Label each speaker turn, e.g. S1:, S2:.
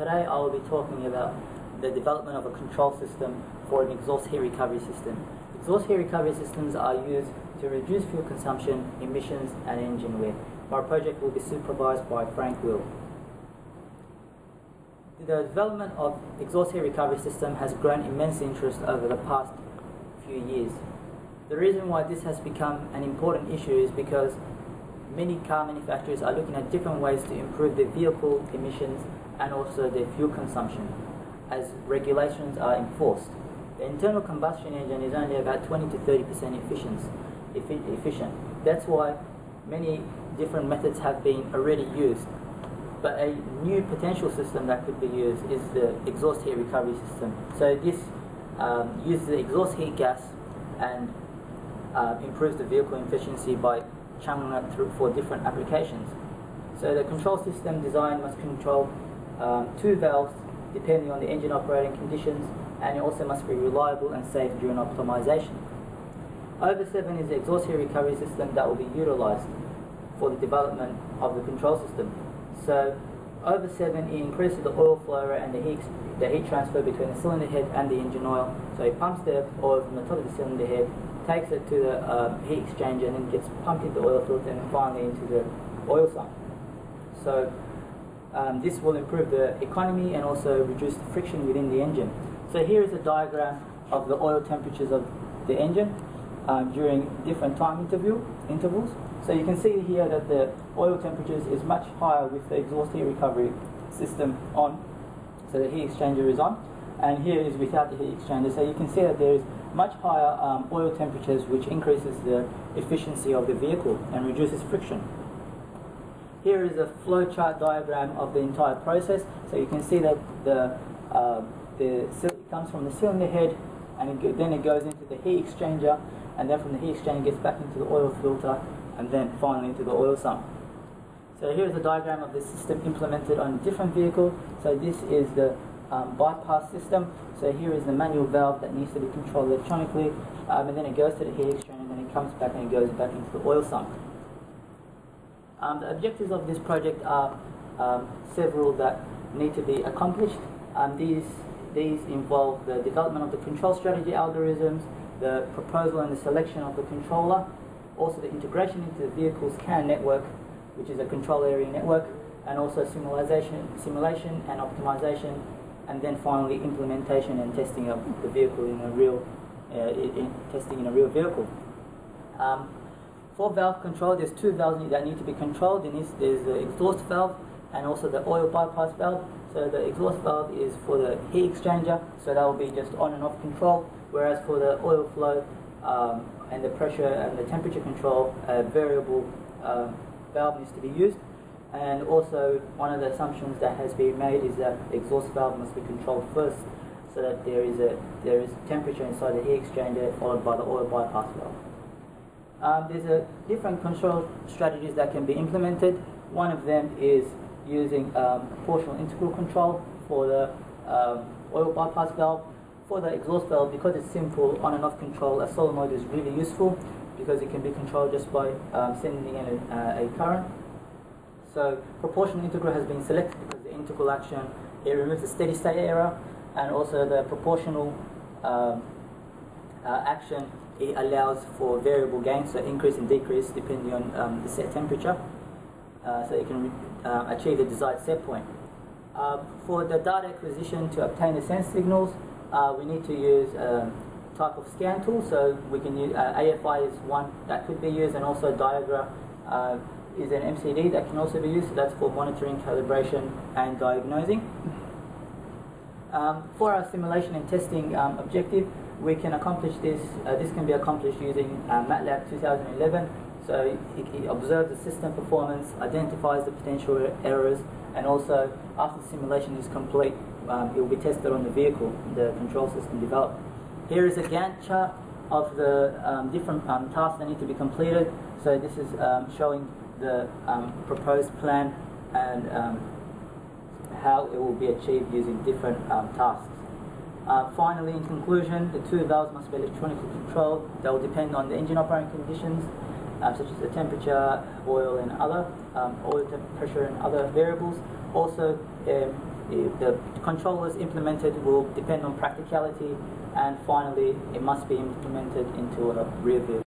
S1: Today I will be talking about the development of a control system for an exhaust heat recovery system. Exhaust heat recovery systems are used to reduce fuel consumption, emissions and engine wear. My project will be supervised by Frank Will. The development of exhaust heat recovery system has grown immense interest over the past few years. The reason why this has become an important issue is because many car manufacturers are looking at different ways to improve their vehicle emissions and also their fuel consumption as regulations are enforced. The internal combustion engine is only about 20 to 30% efficient. That's why many different methods have been already used. But a new potential system that could be used is the exhaust heat recovery system. So this uses the exhaust heat gas and improves the vehicle efficiency by channeling it through for different applications. So the control system design must control two valves depending on the engine operating conditions, and it also must be reliable and safe during optimization. Over 7 is the exhaust heat recovery system that will be utilized for the development of the control system. So over 7 it increases the oil flow rate and the heat transfer between the cylinder head and the engine oil. So it pumps the oil from the top of the cylinder head, takes it to the heat exchanger, and then gets pumped into the oil filter and finally into the oil sump. So this will improve the economy and also reduce the friction within the engine. So here is a diagram of the oil temperatures of the engine during different time intervals. So you can see here that the oil temperatures is much higher with the exhaust heat recovery system on. So the heat exchanger is on, and here is without the heat exchanger. So you can see that there is much higher oil temperatures, which increases the efficiency of the vehicle and reduces friction. Here is a flowchart diagram of the entire process. So you can see that it comes from the cylinder head, and then it goes into the heat exchanger, and then from the heat exchanger gets back into the oil filter, and then finally into the oil sump. So here's a diagram of the system implemented on a different vehicle. So this is the bypass system. So here is the manual valve that needs to be controlled electronically, and then it goes to the heat exchanger, and then it comes back and it goes back into the oil sump. The objectives of this project are several that need to be accomplished. These involve the development of the control strategy algorithms, the proposal and the selection of the controller, also the integration into the vehicle's CAN network, which is a control area network, and also simulation and optimization, and then finally implementation and testing of the vehicle in a real vehicle. For valve control, there's two valves that need to be controlled. There's the exhaust valve and also the oil bypass valve. So the exhaust valve is for the heat exchanger, so that will be just on and off control, whereas for the oil flow and the pressure and the temperature control, a variable valve needs to be used. And also one of the assumptions that has been made is that the exhaust valve must be controlled first, so that there is temperature inside the heat exchanger followed by the oil bypass valve. There's different control strategies that can be implemented. One of them is using proportional integral control for the oil bypass valve. For the exhaust valve, because it's simple on and off control, a solenoid is really useful because it can be controlled just by sending in a current. So proportional integral has been selected because the integral action, it removes the steady state error, and also the proportional action, it allows for variable gain, so increase and decrease depending on the set temperature, so you can achieve the desired set point. For the data acquisition to obtain the sense signals, we need to use a type of scan tool, so we can use AFI is one that could be used, and also Diagra is an MCD that can also be used. So that's for monitoring, calibration and diagnosing. For our simulation and testing objective, we can accomplish this. This can be accomplished using MATLAB 2011. So it observes the system performance, identifies the potential errors, and also after the simulation is complete, it will be tested on the vehicle, the control system developed. Here is a Gantt chart of the different tasks that need to be completed. So this is showing the proposed plan and how it will be achieved using different tasks. Finally, in conclusion, the two valves must be electronically controlled. They will depend on the engine operating conditions, such as the temperature, oil and other pressure and other variables. Also, The controllers implemented will depend on practicality, and finally it must be implemented into a rear vehicle.